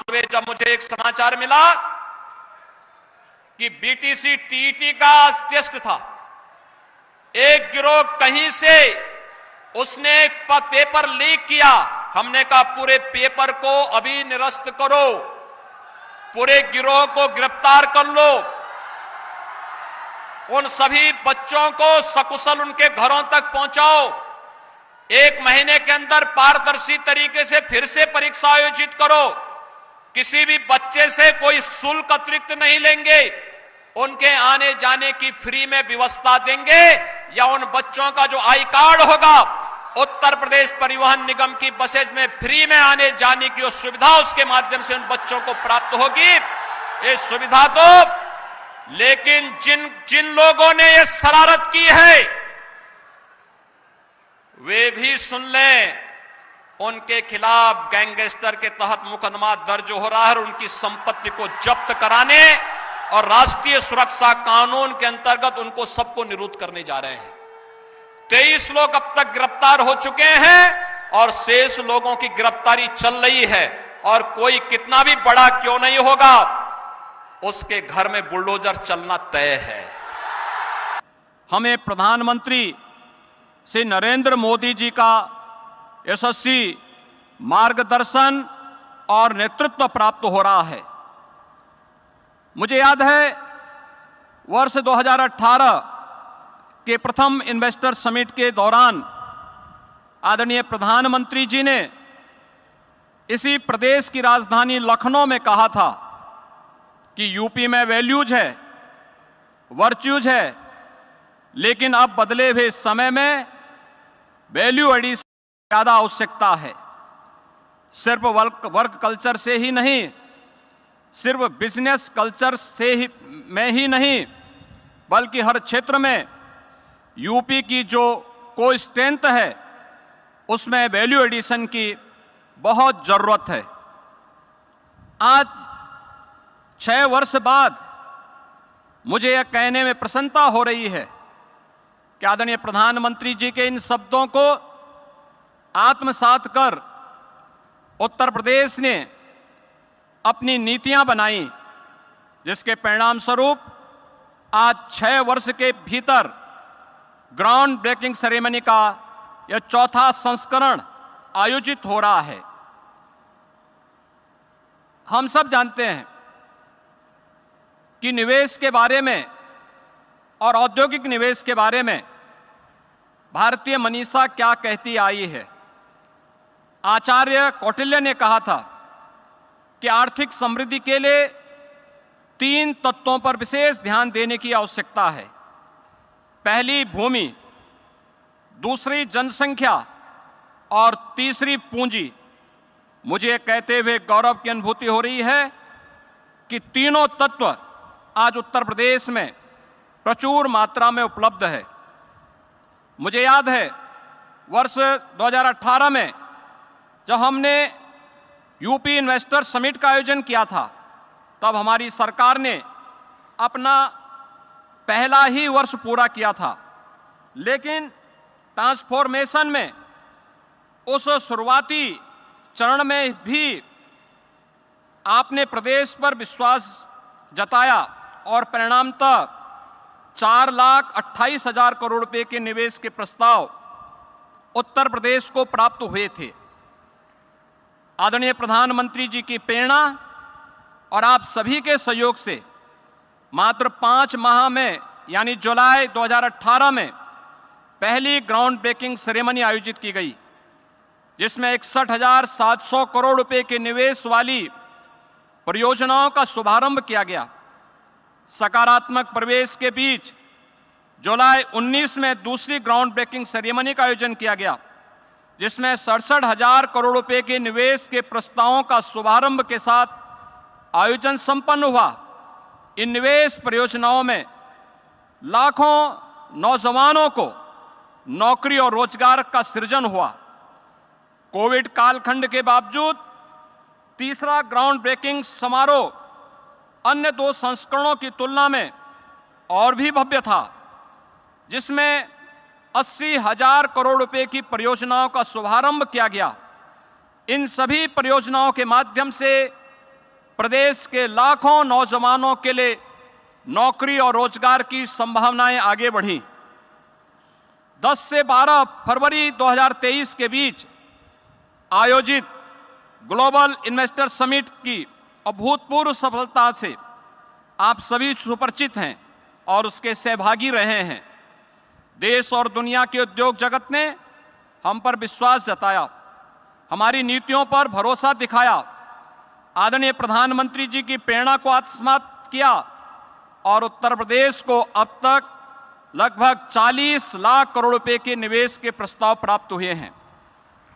सुबह जब मुझे एक समाचार मिला कि बीटीसी टीईटी का टेस्ट था, एक गिरोह कहीं से उसने पेपर लीक किया। हमने कहा पूरे पेपर को अभी निरस्त करो, पूरे गिरोह को गिरफ्तार कर लो, उन सभी बच्चों को सकुशल उनके घरों तक पहुंचाओ। 1 महीने के अंदर पारदर्शी तरीके से फिर से परीक्षा आयोजित करो। किसी भी बच्चे से कोई शुल्क अतिरिक्त नहीं लेंगे, उनके आने जाने की फ्री में व्यवस्था देंगे, या उन बच्चों का जो आई कार्ड होगा उत्तर प्रदेश परिवहन निगम की बसेज में फ्री में आने जाने की सुविधा उसके माध्यम से उन बच्चों को प्राप्त होगी। ये सुविधा तो, लेकिन जिन लोगों ने ये शरारत की है वे भी सुन लें, उनके खिलाफ गैंगस्टर के तहत मुकदमा दर्ज हो रहा है और उनकी संपत्ति को जब्त कराने और राष्ट्रीय सुरक्षा कानून के अंतर्गत उनको सबको निरुद्ध करने जा रहे हैं। 23 लोग अब तक गिरफ्तार हो चुके हैं और शेष लोगों की गिरफ्तारी चल रही है, और कोई कितना भी बड़ा क्यों नहीं होगा उसके घर में बुलडोजर चलना तय है। हमें प्रधानमंत्री श्री नरेंद्र मोदी जी का यशस्वी मार्गदर्शन और नेतृत्व प्राप्त हो रहा है। मुझे याद है वर्ष 2018 के प्रथम इन्वेस्टर समिट के दौरान आदरणीय प्रधानमंत्री जी ने इसी प्रदेश की राजधानी लखनऊ में कहा था कि यूपी में वैल्यूज है, वर्च्यूज है, लेकिन अब बदले हुए समय में वैल्यू एडिशन की ज्यादा आवश्यकता है। सिर्फ वर्क कल्चर से ही नहीं, सिर्फ बिजनेस कल्चर से ही नहीं, बल्कि हर क्षेत्र में यूपी की जो कोई स्ट्रेंथ है उसमें वैल्यू एडिशन की बहुत जरूरत है। आज 6 वर्ष बाद मुझे यह कहने में प्रसन्नता हो रही है कि आदरणीय प्रधानमंत्री जी के इन शब्दों को आत्मसात कर उत्तर प्रदेश ने अपनी नीतियां बनाई, जिसके परिणाम स्वरूप आज 6 वर्ष के भीतर ग्राउंड ब्रेकिंग सेरेमनी का यह 4था संस्करण आयोजित हो रहा है। हम सब जानते हैं कि निवेश के बारे में और औद्योगिक निवेश के बारे में भारतीय मनीषा क्या कहती आई है। आचार्य कौटिल्य ने कहा था कि आर्थिक समृद्धि के लिए 3 तत्वों पर विशेष ध्यान देने की आवश्यकता है। पहली भूमि, दूसरी जनसंख्या और तीसरी पूंजी। मुझे कहते हुए गौरव की अनुभूति हो रही है कि तीनों तत्व आज उत्तर प्रदेश में प्रचुर मात्रा में उपलब्ध है। मुझे याद है वर्ष 2018 में जब हमने यूपी इन्वेस्टर समिट का आयोजन किया था, तब हमारी सरकार ने अपना पहला ही वर्ष पूरा किया था, लेकिन ट्रांसफॉर्मेशन में उस शुरुआती चरण में भी आपने प्रदेश पर विश्वास जताया और परिणामतः 4,28,000 करोड़ रुपए के निवेश के प्रस्ताव उत्तर प्रदेश को प्राप्त हुए थे। आदरणीय प्रधानमंत्री जी की प्रेरणा और आप सभी के सहयोग से मात्र 5 माह में यानी जुलाई 2018 में पहली ग्राउंड ब्रेकिंग सेरेमनी आयोजित की गई, जिसमें 61,700 करोड़ रुपए के निवेश वाली परियोजनाओं का शुभारंभ किया गया। सकारात्मक प्रवेश के बीच जुलाई 19 में दूसरी ग्राउंड ब्रेकिंग सेरेमनी का आयोजन किया गया, जिसमें 67,000 करोड़ रुपए के निवेश के प्रस्तावों का शुभारंभ के साथ आयोजन संपन्न हुआ। इन निवेश परियोजनाओं में लाखों नौजवानों को नौकरी और रोजगार का सृजन हुआ। कोविड कालखंड के बावजूद तीसरा ग्राउंड ब्रेकिंग समारोह अन्य 2 संस्करणों की तुलना में और भी भव्य था, जिसमें 80,000 करोड़ रुपए की परियोजनाओं का शुभारंभ किया गया। इन सभी परियोजनाओं के माध्यम से प्रदेश के लाखों नौजवानों के लिए नौकरी और रोजगार की संभावनाएं आगे बढ़ी। 10 से 12 फरवरी 2023 के बीच आयोजित ग्लोबल इन्वेस्टर समिट की अभूतपूर्व सफलता से आप सभी सुपरिचित हैं और उसके सहभागी रहे हैं। देश और दुनिया के उद्योग जगत ने हम पर विश्वास जताया, हमारी नीतियों पर भरोसा दिखाया, आदरणीय प्रधानमंत्री जी की प्रेरणा को आत्मसात किया और उत्तर प्रदेश को अब तक लगभग 40 लाख करोड़ रुपए के निवेश के प्रस्ताव प्राप्त हुए हैं।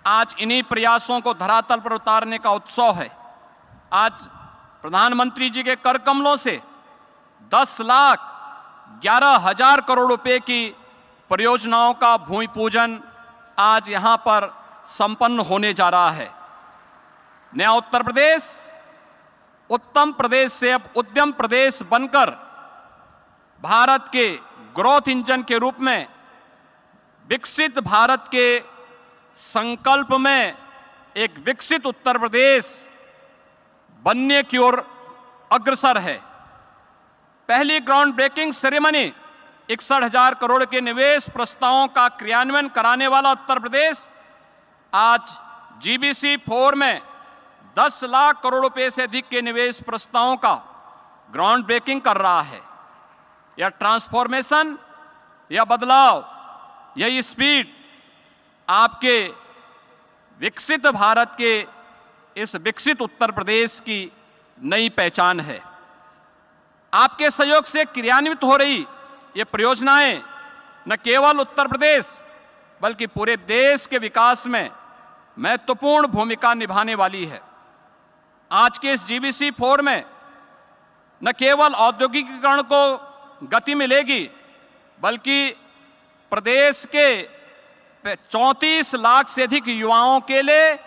आज इन्हीं प्रयासों को धरातल पर उतारने का उत्सव है। आज प्रधानमंत्री जी के कर कमलों से 10,11,000 करोड़ रुपए की परियोजनाओं का भूमि पूजन आज यहां पर संपन्न होने जा रहा है। नया उत्तर प्रदेश उत्तम प्रदेश से अब उद्यम प्रदेश बनकर भारत के ग्रोथ इंजन के रूप में विकसित भारत के संकल्प में एक विकसित उत्तर प्रदेश बनने की ओर अग्रसर है। पहली ग्राउंड ब्रेकिंग सेरेमनी 61,000 करोड़ के निवेश प्रस्तावों का क्रियान्वयन कराने वाला उत्तर प्रदेश आज जीबीसी 4 में 10 लाख करोड़ रुपए से अधिक के निवेश प्रस्तावों का ग्राउंड ब्रेकिंग कर रहा है। यह ट्रांसफॉर्मेशन, यह बदलाव, यह स्पीड आपके विकसित भारत के इस विकसित उत्तर प्रदेश की नई पहचान है। आपके सहयोग से क्रियान्वित हो रही ये परियोजनाएं न केवल उत्तर प्रदेश बल्कि पूरे देश के विकास में महत्वपूर्ण भूमिका निभाने वाली है। आज के इस जीबीसी 4 में न केवल औद्योगिकीकरण को गति मिलेगी बल्कि प्रदेश के 34 लाख से अधिक युवाओं के लिए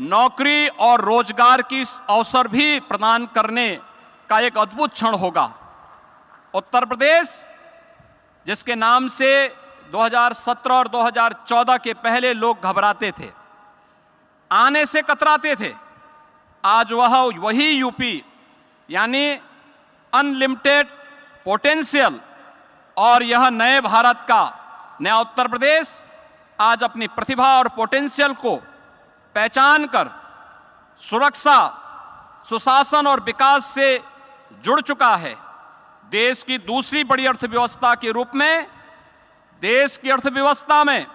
नौकरी और रोजगार की अवसर भी प्रदान करने का एक अद्भुत क्षण होगा। उत्तर प्रदेश जिसके नाम से 2017 और 2014 के पहले लोग घबराते थे, आने से कतराते थे, आज वही यूपी यानी अनलिमिटेड पोटेंशियल और यह नए भारत का नया उत्तर प्रदेश आज अपनी प्रतिभा और पोटेंशियल को पहचान कर सुरक्षा, सुशासन और विकास से जुड़ चुका है। देश की दूसरी बड़ी अर्थव्यवस्था के रूप में देश की अर्थव्यवस्था में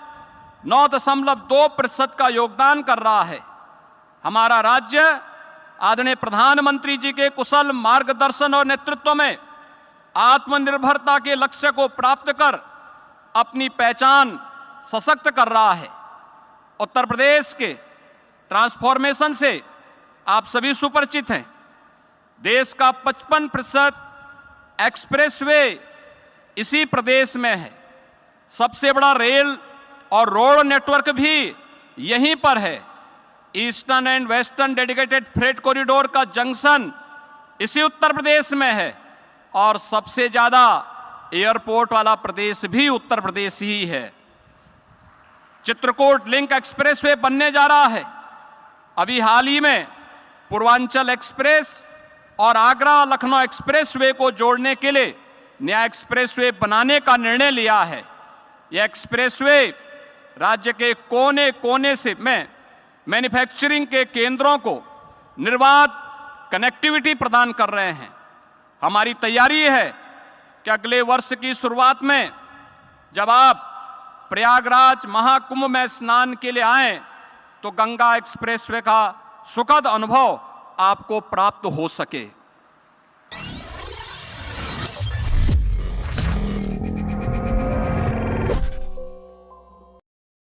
9.2% का योगदान कर रहा है। हमारा राज्य आदरणीय प्रधानमंत्री जी के कुशल मार्गदर्शन और नेतृत्व में आत्मनिर्भरता के लक्ष्य को प्राप्त कर अपनी पहचान सशक्त कर रहा है। उत्तर प्रदेश के ट्रांसफॉर्मेशन से आप सभी सुपरिचित हैं। देश का 55% एक्सप्रेसवे इसी प्रदेश में है। सबसे बड़ा रेल और रोड नेटवर्क भी यहीं पर है। Eastern and western dedicated freight corridor का जंक्शन इसी उत्तर प्रदेश में है और सबसे ज्यादा एयरपोर्ट वाला प्रदेश भी उत्तर प्रदेश ही है। चित्रकूट लिंक एक्सप्रेसवे बनने जा रहा है। अभी हाल ही में पूर्वांचल एक्सप्रेस और आगरा लखनऊ एक्सप्रेसवे को जोड़ने के लिए नया एक्सप्रेसवे बनाने का निर्णय लिया है। यह एक्सप्रेसवे राज्य के कोने कोने से में मैन्युफैक्चरिंग के केंद्रों को निर्बाध कनेक्टिविटी प्रदान कर रहे हैं। हमारी तैयारी है कि अगले वर्ष की शुरुआत में जब आप प्रयागराज महाकुंभ में स्नान के लिए आएं तो गंगा एक्सप्रेसवे का सुखद अनुभव आपको प्राप्त हो सके।